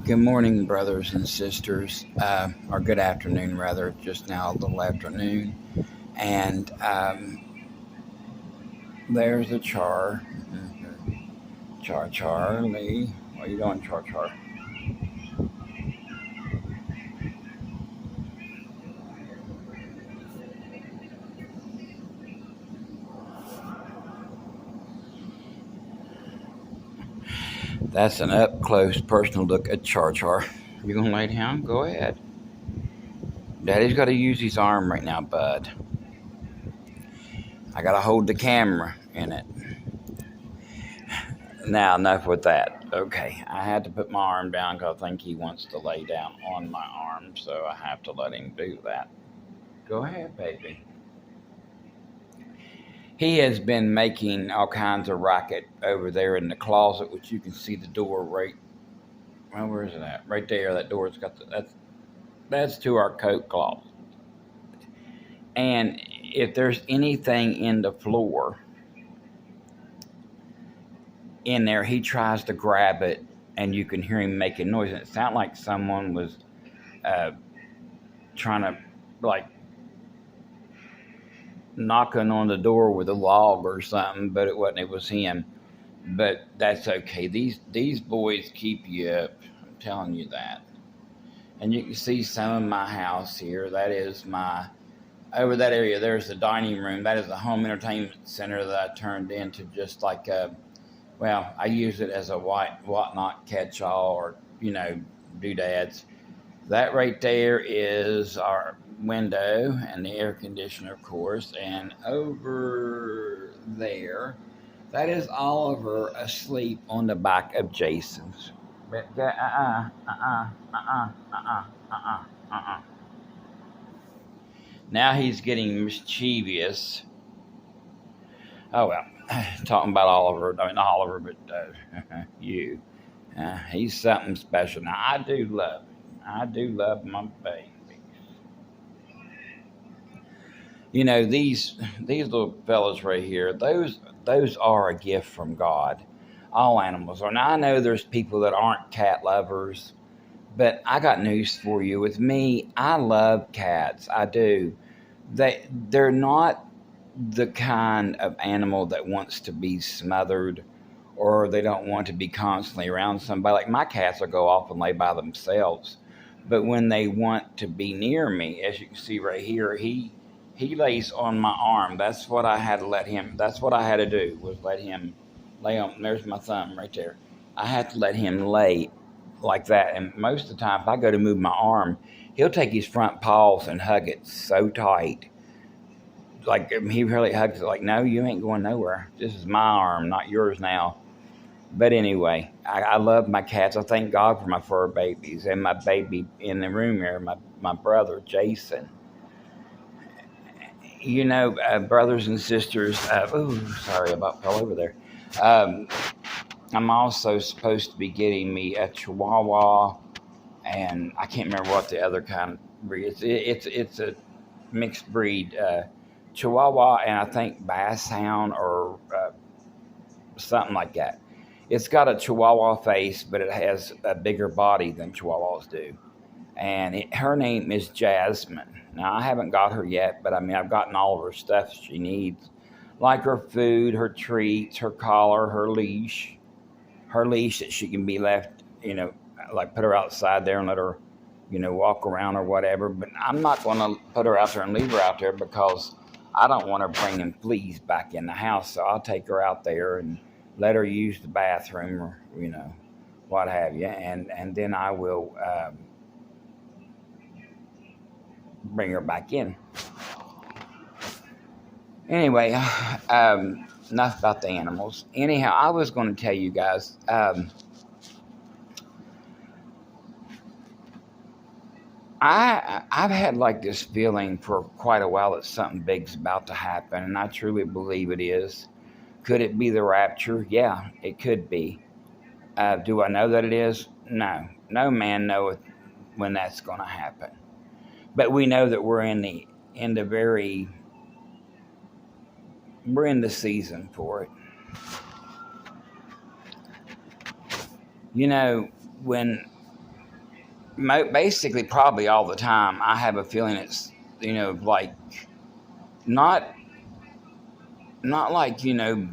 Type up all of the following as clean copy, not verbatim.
Good morning, brothers and sisters, or good afternoon, rather, just now, a little afternoon. And there's a Char. Charlie. What are you doing, Char? That's an up close personal look at Char. You gonna lay down? Go ahead. Daddy's got to use his arm right now, bud. I got to hold the camera in it. Now, enough with that. Okay, I had to put my arm down because I think he wants to lay down on my arm, so I have to let him do that. Go ahead, baby. He has been making all kinds of racket over there in the closet, which you can see the door right. Well, where is it at? Right there. That door's got that's to our coat closet. And if there's anything in the floor in there, he tries to grab it, and you can hear him making noise. And it sounded like someone was uh, trying to like knocking on the door with a log or something, but it wasn't. It was him. But that's okay. These boys keep you up. I'm telling you that. And you can see some of my house here. That is my over that area. There's the dining room. That is the home entertainment center that I turned into just like a. Well, I use it as a whatnot catch-all or doodads. That right there is our window and the air conditioner, of course. And over there, that is Oliver asleep on the back of Jason's. But Now he's getting mischievous. Oh well, talking about Oliver. I mean, not Oliver, but you. He's something special. Now I do love him. I do love my baby. These little fellas right here. Those are a gift from God. All animals are. Now I know there's people that aren't cat lovers, but I got news for you. With me, I love cats. I do. They're not the kind of animal that wants to be smothered or they don't want to be constantly around somebody. Like my cats will go off and lay by themselves. But when they want to be near me, as you can see right here, he lays on my arm. That's what I had to let him. That's what I had to do was let him lay on. There's my thumb right there. I had to let him lay like that. And most of the time, if I go to move my arm, he'll take his front paws and hug it so tight. Like he really hugs it. Like, no, you ain't going nowhere. This is my arm, not yours now. But anyway, I love my cats. I thank God for my fur babies and my baby in the room here, my brother Jason. Brothers and sisters. Sorry, I about fell over there. Um, I'm also supposed to be getting me a Chihuahua, and I can't remember what the other kind of breed is. It's a mixed breed Chihuahua, and I think Bass Hound or something like that. It's got a Chihuahua face, but it has a bigger body than Chihuahuas do. And her name is Jasmine. Now, I haven't got her yet, but I mean, I've gotten all of her stuff she needs, like her food, her treats, her collar, her leash that she can be left, like put her outside there and let her, walk around or whatever. But I'm not going to put her out there and leave her out there because I don't want her bringing fleas back in the house. So I'll take her out there and let her use the bathroom or, what have you. And then I will bring her back in. Anyway, enough about the animals. Anyhow, I was going to tell you guys, I've had like this feeling for quite a while that something big's about to happen, and I truly believe it is. Could it be the rapture? Yeah, it could be. Do I know that it is? No. No man knoweth when that's going to happen. But we know that we're in the season for it. When basically probably all the time, I have a feeling it's, like not not like,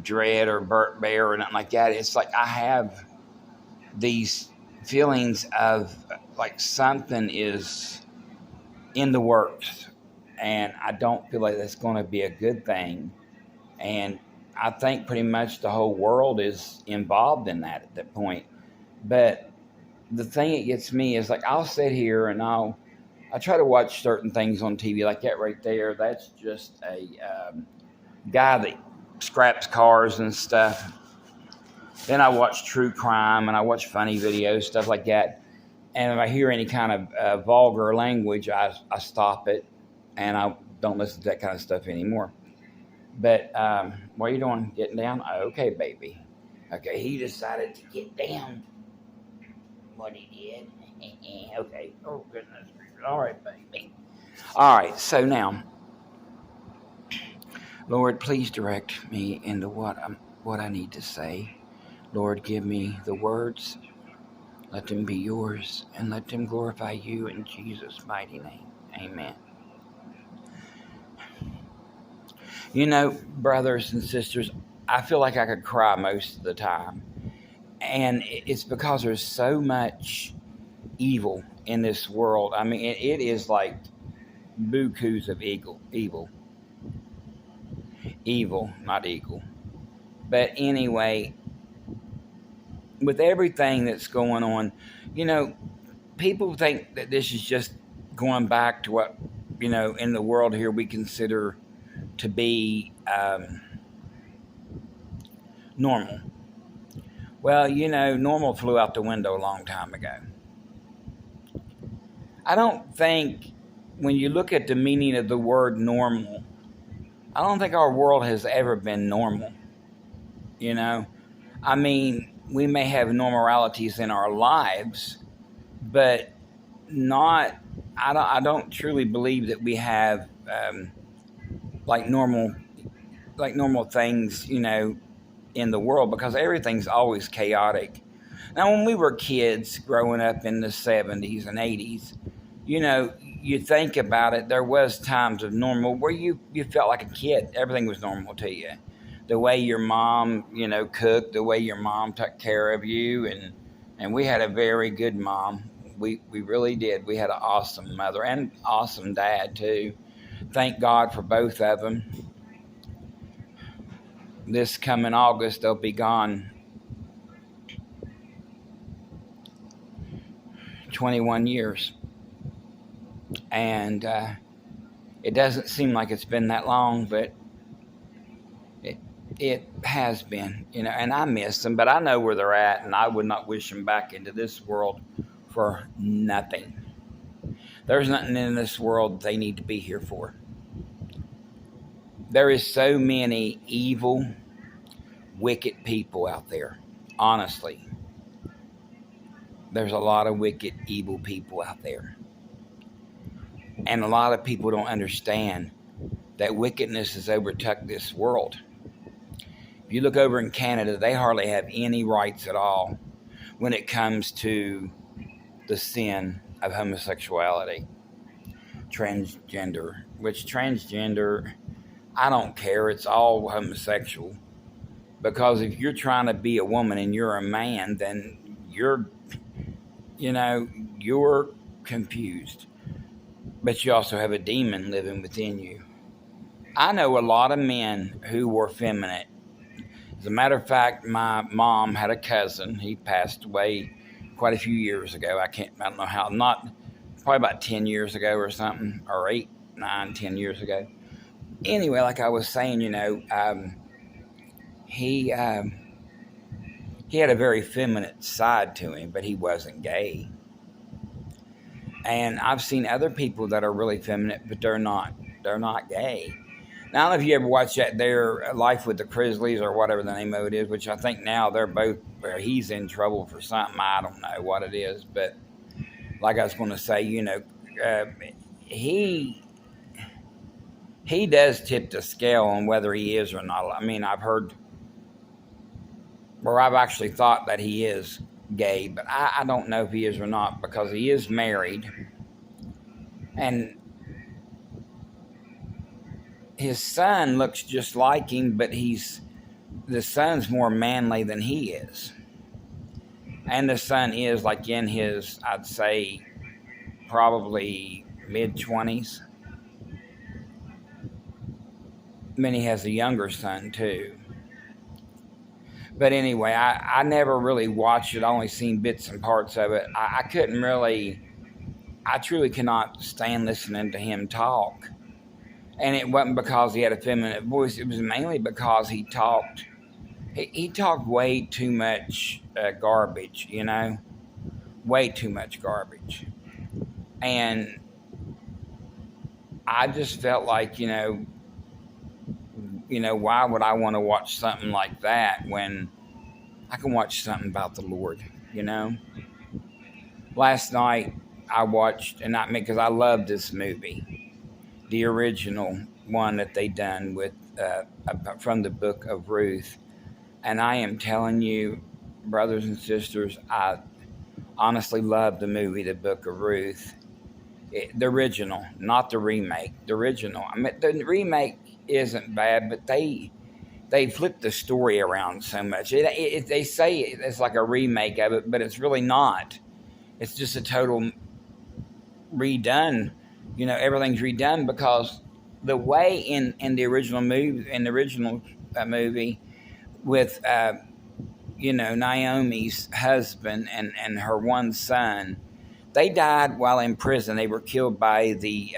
dread or Burt Bear or nothing like that. It's like I have these feelings of like something is in the works, and I don't feel like that's going to be a good thing. And I think pretty much the whole world is involved in that at that point. But the thing that gets me is like I'll sit here and I try to watch certain things on TV like that right there. That's just a guy that scraps cars and stuff. Then I watch true crime and I watch funny videos, stuff like that. And if I hear any kind of vulgar language, I stop it and I don't listen to that kind of stuff anymore. But what are you doing? Getting down? Okay, baby. Okay, he decided to get down. What he did. Okay. Oh, goodness. All right, baby. All right, so now, Lord, please direct me into what I need to say. Lord, give me the words. Let them be yours, and let them glorify you in Jesus' mighty name. Amen. Brothers and sisters, I feel like I could cry most of the time. And it's because there's so much evil in this world. I mean, it is like bukus of evil. Evil, not eagle. But anyway, with everything that's going on, people think that this is just going back to what, in the world here we consider to be normal. Well, normal flew out the window a long time ago. I don't think, when you look at the meaning of the word normal, I don't think our world has ever been normal. I mean, we may have normalities in our lives, but not. I don't truly believe that we have like normal things, in the world, because everything's always chaotic. Now, when we were kids growing up in the 70s and 80s, you think about it, there was times of normal where you felt like a kid. Everything was normal to you. The way your mom, cooked, the way your mom took care of you, and we had a very good mom. We really did. We had an awesome mother and awesome dad too. Thank God for both of them. This coming August, they'll be gone 21 years. And it doesn't seem like it's been that long, but it has been, and I miss them, but I know where they're at, and I would not wish them back into this world for nothing. There's nothing in this world they need to be here for. There is so many evil, wicked people out there. Honestly, there's a lot of wicked, evil people out there. And a lot of people don't understand that wickedness has overtook this world. If you look over in Canada, they hardly have any rights at all when it comes to the sin of homosexuality, transgender, I don't care. It's all homosexual. Because if you're trying to be a woman and you're a man, then you're confused. But you also have a demon living within you. I know a lot of men who were effeminate. As a matter of fact, my mom had a cousin. He passed away quite a few years ago. I don't know how, probably about 10 years ago or something, or 8, 9, 10 years ago. Anyway, like I was saying, he had a very feminine side to him, but he wasn't gay. And I've seen other people that are really feminine, but they're not gay. Now, I don't know if you ever watched their Life with the Grizzlies or whatever the name of it is, which I think now they're both, he's in trouble for something. I don't know what it is, but like I was going to say, he does tip the scale on whether he is or not. I mean, I've heard, or I've actually thought that he is gay, but I don't know if he is or not because he is married, and his son looks just like him, but the son's more manly than he is, and the son is like in his, I'd say, probably mid-20s. Then he has a younger son too. But anyway, I never really watched it. I only seen bits and parts of it. I couldn't really, I truly cannot stand listening to him talk. And it wasn't because he had a feminine voice. It was mainly because he talked way too much garbage, way too much garbage. And I just felt like, why would I want to watch something like that when I can watch something about the Lord, Last night I watched, and not me because I love this movie, the original one that they done with from the book of Ruth. And I am telling you, brothers and sisters, I honestly love the movie, the book of Ruth. The original, not the remake. The original. I mean, the remake isn't bad, but they flipped the story around so much. They say it's like a remake of it, but it's really not. It's just a total redone. Everything's redone because the way in the original movie with Naomi's husband and her one son, they died while in prison. They were killed by the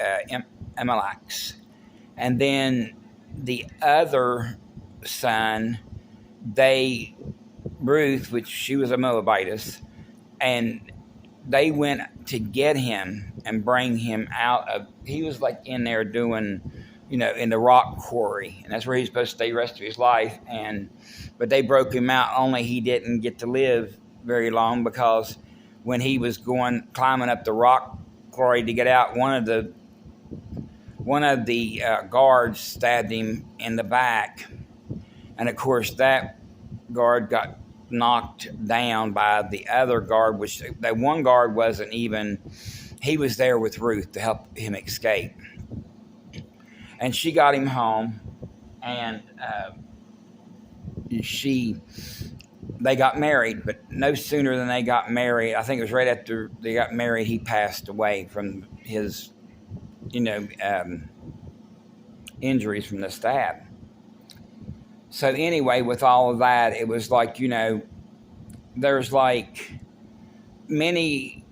Amalekites, and then the other son, Ruth, which she was a Moabitess, and they went to get him and bring him out of. He was like in there doing, in the rock quarry, and that's where he's supposed to stay the rest of his life. But they broke him out. Only he didn't get to live very long because when he was climbing up the rock quarry to get out, one of the guards stabbed him in the back, and of course that guard got knocked down by the other guard, which that one guard wasn't even. He was there with Ruth to help him escape, and she got him home, and they got married. But no sooner than they got married, I think it was right after they got married, he passed away from his injuries from the stab. So anyway, with all of that, it was like, there's like many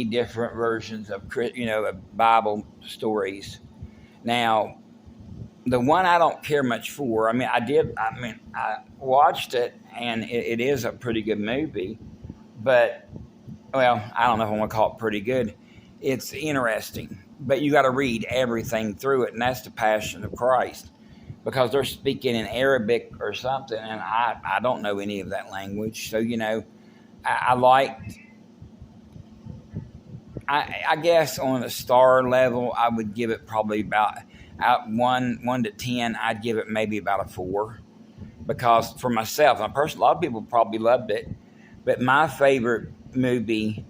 different versions of, of Bible stories. Now, the one I don't care much for, I watched it, and it is a pretty good movie, but, well, I don't know if I want to call it pretty good. It's interesting, but you got to read everything through it, and that's the Passion of Christ, because they're speaking in Arabic or something, and I don't know any of that language. So, I guess on a star level, I would give it probably about out 1 to 10. I'd give it maybe about a 4, because for myself, a lot of people probably loved it, but my favorite movie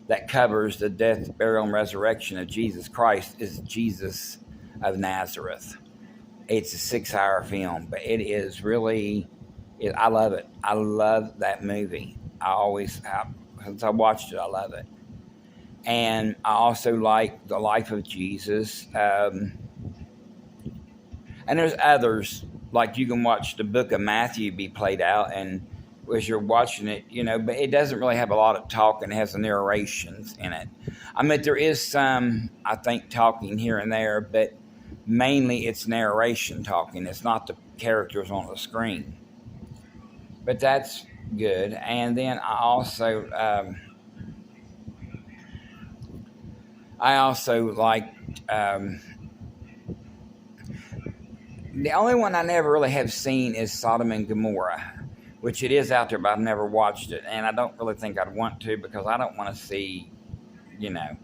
that covers the death, burial, and resurrection of Jesus Christ is Jesus of Nazareth. It's a 6-hour film, but it is really, I love it. I love that movie. Since I watched it, I love it. And I also like The Life of Jesus. And there's others, like you can watch the book of Matthew be played out, and as you're watching it, but it doesn't really have a lot of talking. It has narrations in it. I mean, there is some, I think, talking here and there, but mainly it's narration talking. It's not the characters on the screen. But that's good. And then I also liked the only one I never really have seen is Sodom and Gomorrah, which it is out there, but I've never watched it, and I don't really think I'd want to, because I don't want to see, I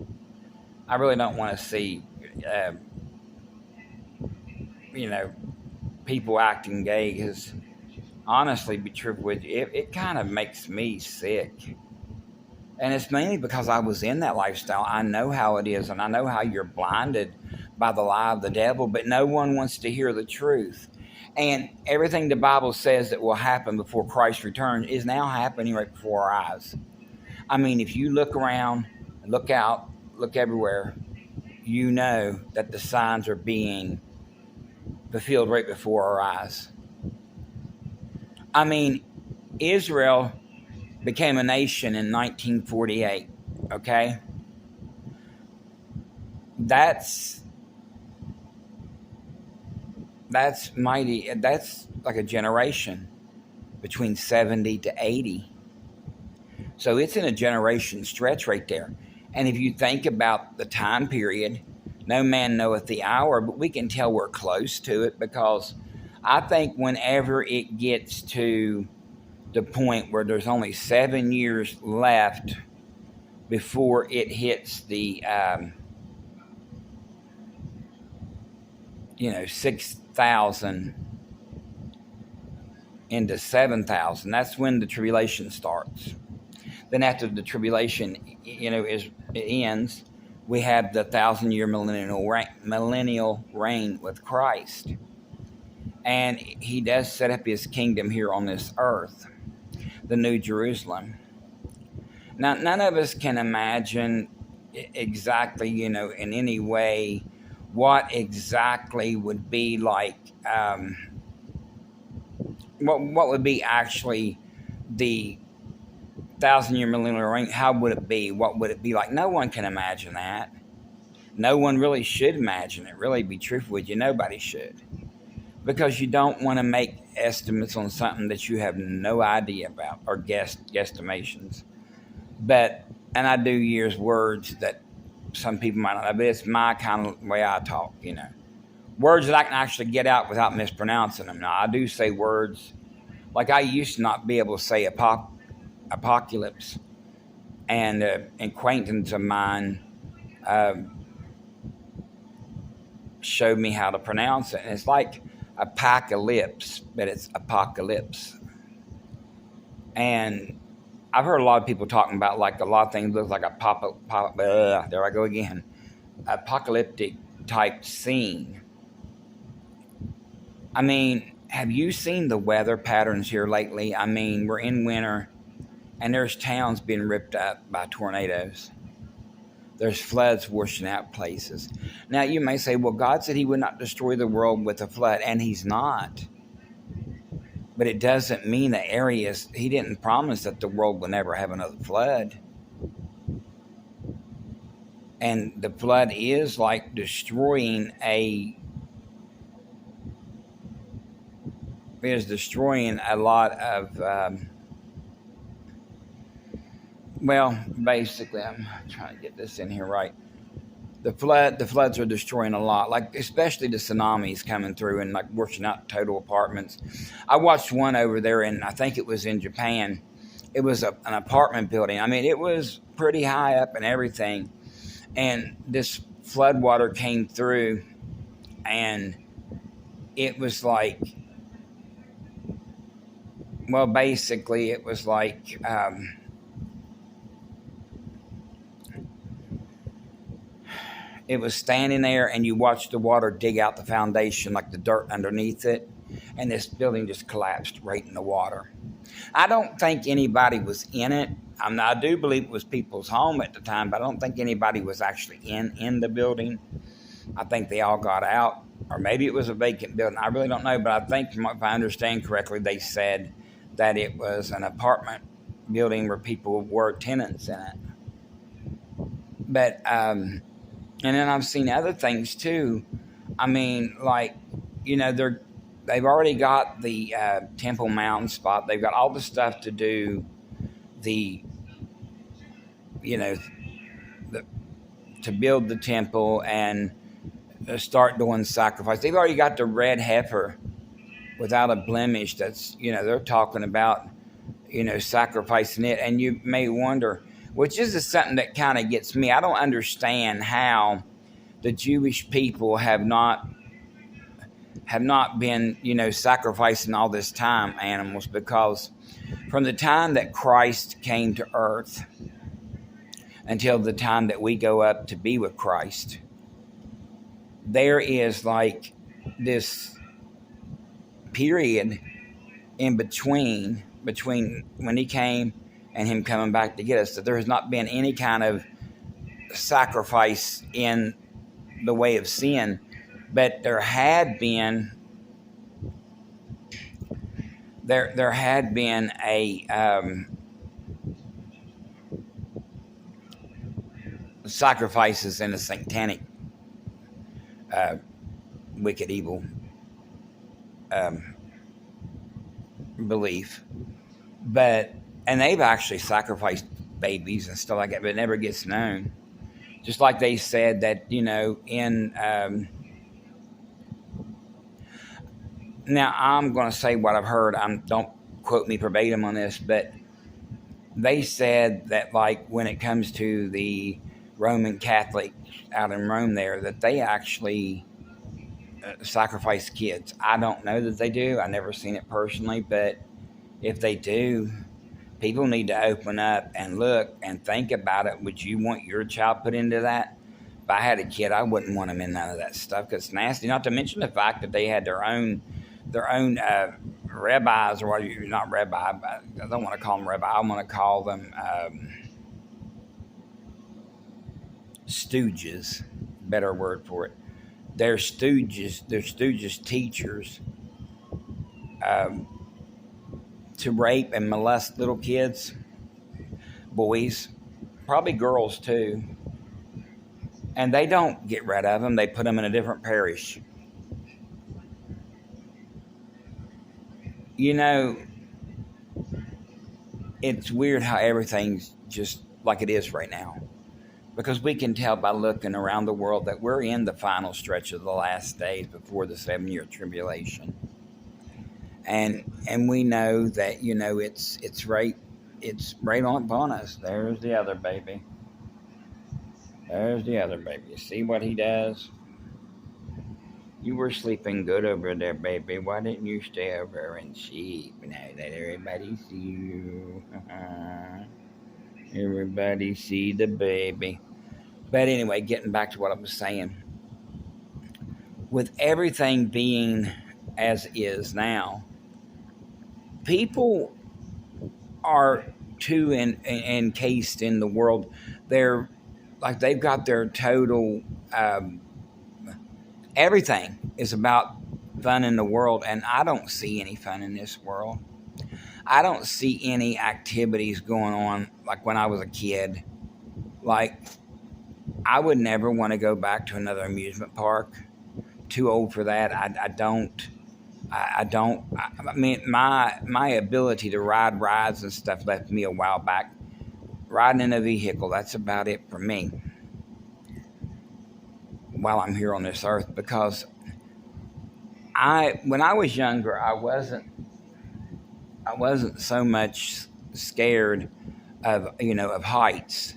really don't want to see, people acting gay, because honestly be true with you, it kind of makes me sick. And it's mainly because I was in that lifestyle. I know how it is, and I know how you're blinded by the lie of the devil, but no one wants to hear the truth. And everything the Bible says that will happen before Christ returns is now happening right before our eyes. I mean, if you look around, look out, look everywhere, you know that the signs are being fulfilled right before our eyes. I mean, Israel became a nation in 1948, okay? That's mighty. That's like a generation between 70 to 80. So it's in a generation stretch right there. And if you think about the time period, no man knoweth the hour, but we can tell we're close to it, because I think whenever it gets to the point where there's only 7 years left before it hits the 6,000 into 7,000, that's when the tribulation starts. Then after the tribulation it ends, we have the 1,000-year millennial reign with Christ, and he does set up his kingdom here on this earth, the New Jerusalem. Now, none of us can imagine exactly, in any way, what exactly would be like, what would be actually the 1,000-year millennial reign. How would it be? What would it be like? No one can imagine that. No one really should imagine it. Really, be truthful with you, nobody should, because you don't want to make estimates on something that you have no idea about, or guesstimations. But, and I do use words that some people might not know, but it's my kind of way I talk, Words that I can actually get out without mispronouncing them. Now, I do say words like I used to not be able to say apocalypse, and an acquaintance of mine showed me how to pronounce it. And it's like apocalypse, but it's apocalypse. And I've heard a lot of people talking about like a lot of things look like there I go again, apocalyptic type scene. I mean, have you seen the weather patterns here lately? I mean, we're in winter, and there's towns being ripped up by tornadoes. There's floods washing out places. Now, you may say, well, God said he would not destroy the world with a flood, and he's not. But it doesn't mean the areas, he didn't promise that the world will never have another flood. And the flood is like destroying a lot of, basically, I'm trying to get this in here right. The floods are destroying a lot, like especially the tsunamis coming through and like washing out total apartments. I watched one over there, and I think it was in Japan. It was an apartment building. I mean, it was pretty high up and everything, and this flood water came through, and it was like, basically, it was like. It was standing there, and you watched the water dig out the foundation, like the dirt underneath it, and this building just collapsed right in the water. I don't think anybody was in it. I do believe it was people's home at the time, but I don't think anybody was actually in the building. I think they all got out, or maybe it was a vacant building. I really don't know, but I think, if I understand correctly, they said that it was an apartment building where people were tenants in it. But, and then I've seen other things too. I mean, like, they've already got the Temple Mountain spot. They've got all the stuff to do to build the temple and start doing sacrifice. They've already got the red heifer without a blemish. That's, they're talking about, sacrificing it. And you may wonder, which is something that kind of gets me. I don't understand how the Jewish people have have not been, sacrificing all this time animals, because from the time that Christ came to earth until the time that we go up to be with Christ, there is like this period in between when he came and him coming back to get us, that there has not been any kind of sacrifice in the way of sin, but there had been a sacrifices in a satanic, wicked, evil belief, and they've actually sacrificed babies and stuff like that, but it never gets known. Just like they said that, in now I'm going to say what I've heard. Don't quote me verbatim on this, but they said that, like, when it comes to the Roman Catholic out in Rome there, that they actually sacrifice kids. I don't know that they do. I've never seen it personally, but if they do, people need to open up and look and think about it. Would you want your child put into that? If I had a kid, I wouldn't want them in none of that stuff, because it's nasty. Not to mention the fact that they had their own rabbis, or not rabbi, but I don't want to call them rabbi. I want to call them stooges. Better word for it. They're stooges teachers, to rape and molest little kids, boys, probably girls too. And they don't get rid of them. They put them in a different parish. It's weird how everything's just like it is right now, because we can tell by looking around the world that we're in the final stretch of the last days before the 7-year tribulation, and we know that it's right on upon us. There's the other baby. See what he does? You were sleeping good over there, baby. Why didn't you stay over and sleep? Now let everybody see you. Everybody see the baby. But anyway, getting back to what I was saying. With everything being as is now, people are too encased in the world. They're like, they've got their total... everything is about fun in the world, and I don't see any fun in this world. I don't see any activities going on like when I was a kid. Like, I would never want to go back to another amusement park. Too old for that. I mean, my ability to ride rides and stuff left me a while back. Riding in a vehicle, that's about it for me while I'm here on this earth, because when I was younger, I wasn't so much scared of heights,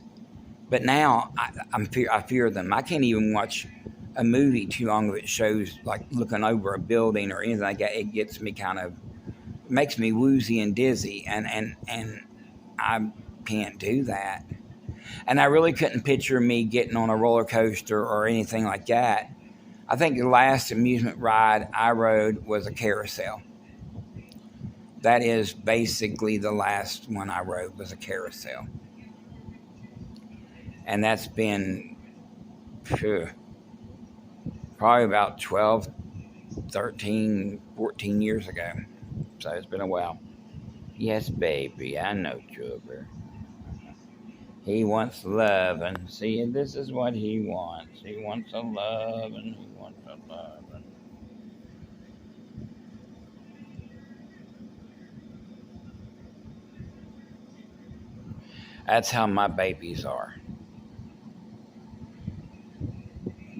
but now I fear them. I can't even watch a movie too long if it shows like looking over a building or anything like that. It gets me makes me woozy and dizzy, and I can't do that. And I really couldn't picture me getting on a roller coaster or anything like that. I think the last amusement ride I rode was a carousel. That is basically the last one I rode, was a carousel. And that's been probably about 12, 13, 14 years ago. So it's been a while. Yes, baby, I know, Trooper. He wants love, and see, this is what he wants. He wants a love, and he wants a love. That's how my babies are.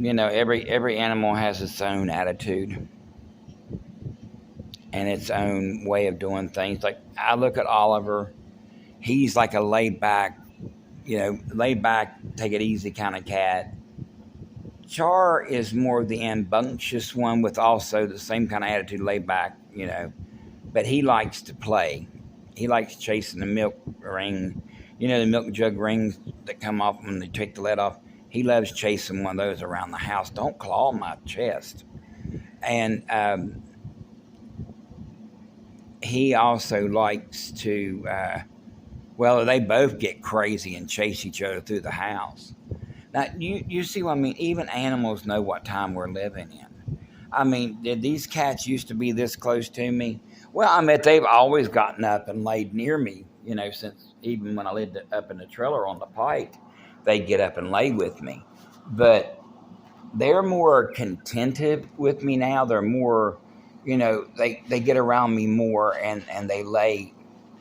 Every animal has its own attitude and its own way of doing things. Like, I look at Oliver, he's like a laid back, take it easy kind of cat. Char is more the rambunctious one with also the same kind of attitude, laid back, but he likes to play. He likes chasing the milk ring, the milk jug rings that come off when they take the lid off. He loves chasing one of those around the house. Don't claw my chest. And he also likes to, well, they both get crazy and chase each other through the house. Now, you see what I mean? Even animals know what time we're living in. I mean, did these cats used to be this close to me? Well, I mean, they've always gotten up and laid near me, since even when I lived up in the trailer on the pike, they'd get up and lay with me. But they're more contented with me now. They're more, they get around me more and they lay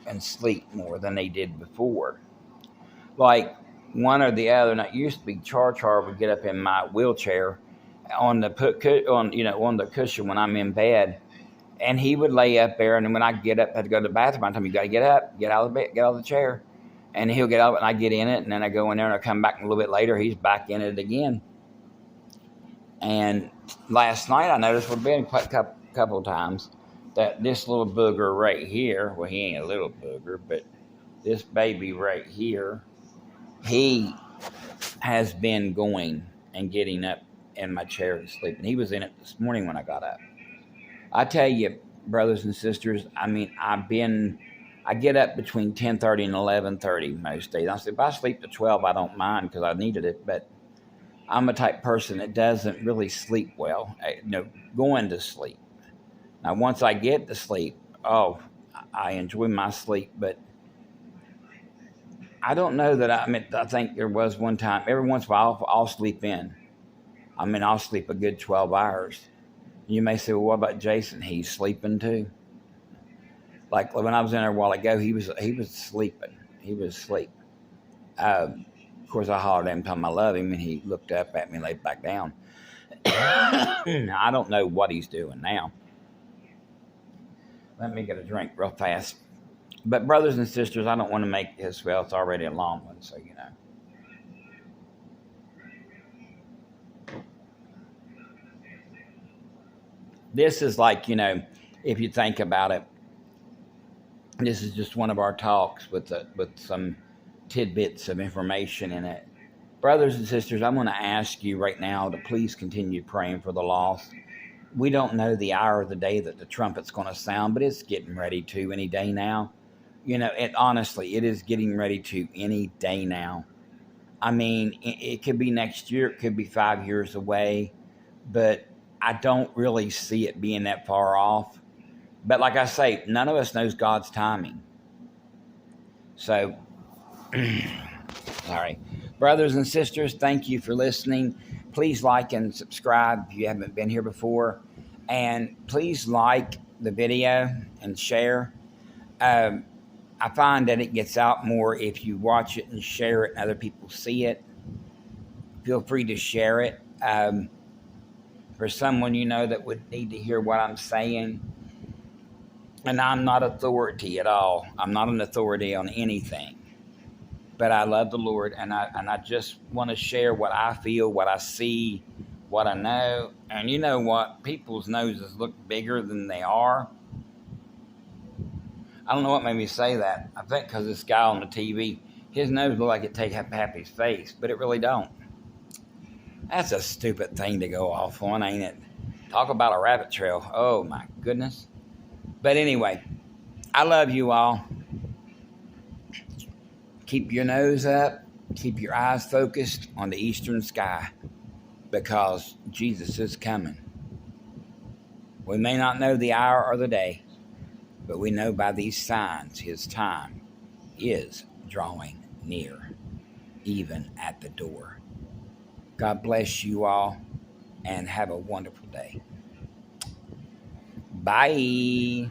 and sleep more than they did before. Like one or the other. Now, it used to be Char would get up in my wheelchair on the on the cushion when I'm in bed, and he would lay up there. And then when I get up, I had to go to the bathroom. I tell him, "You got to get up, get out of the bed, get out of the chair," and he'll get up, and I get in it, and then I go in there, and I come back a little bit later. He's back in it again. And last night, I noticed we've been quite a couple of times that this little booger right here, well, he ain't a little booger, but this baby right here, he has been going and getting up in my chair and sleeping. He was in it this morning when I got up. I tell you, brothers and sisters, I mean, I get up between 10:30 and 11:30 most days. If I sleep to 12, I don't mind because I needed it, but I'm a type person that doesn't really sleep well, going to sleep. Now, once I get to sleep, I enjoy my sleep, but I don't know that I think there was one time, every once in a while, I'll sleep in. I'll sleep a good 12 hours. You may say, well, what about Jason? He's sleeping too. Like when I was in there a while ago, he was sleeping. He was asleep. Of course, I hollered at him, told him I love him, and he looked up at me and laid back down. I don't know what he's doing now. Let me get a drink real fast. But brothers and sisters, I don't want to make this, well, it's already a long one, so you know. This is like, if you think about it, this is just one of our talks with some tidbits of information in it. Brothers and sisters, I'm going to ask you right now to please continue praying for the lost. We don't know the hour of the day that the trumpet's going to sound, but it's getting ready to any day now. Honestly, it is getting ready to any day now. It could be next year, it could be 5 years away, but I don't really see it being that far off. But like I say, none of us knows God's timing. So, sorry. Brothers and sisters, thank you for listening. Please like and subscribe if you haven't been here before. And please like the video and share. I find that it gets out more if you watch it and share it and other people see it. Feel free to share it. For someone that would need to hear what I'm saying. And I'm not authority at all. I'm not an authority on anything. But I love the Lord, and I just want to share what I feel, what I see, what I know. And you know what? People's noses look bigger than they are. I don't know what made me say that. I think because this guy on the TV, his nose looked like it take up half his face, but it really don't. That's a stupid thing to go off on, ain't it? Talk about a rabbit trail. Oh, my goodness. But anyway, I love you all. Keep your nose up. Keep your eyes focused on the eastern sky because Jesus is coming. We may not know the hour or the day, but we know by these signs his time is drawing near, even at the door. God bless you all and have a wonderful day. Bye.